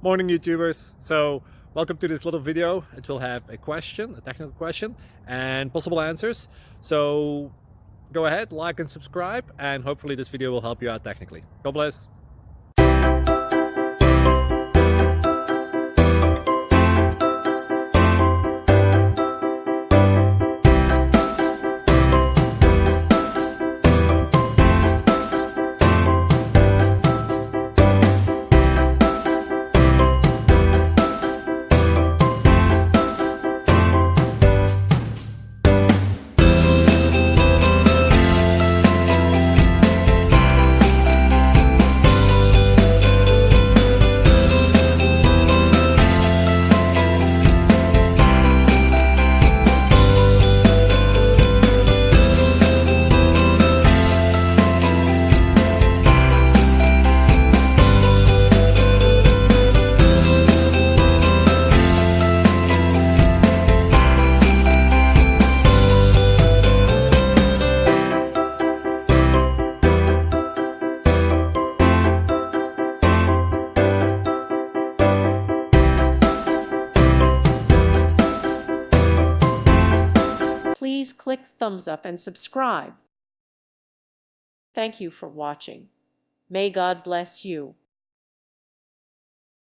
Morning YouTubers. So welcome to this little video. It will have a question, a technical question, and possible answers. So go ahead, like and subscribe, and hopefully this video will help you out technically. God bless. Please click thumbs up and subscribe. Thank you for watching. May God bless you.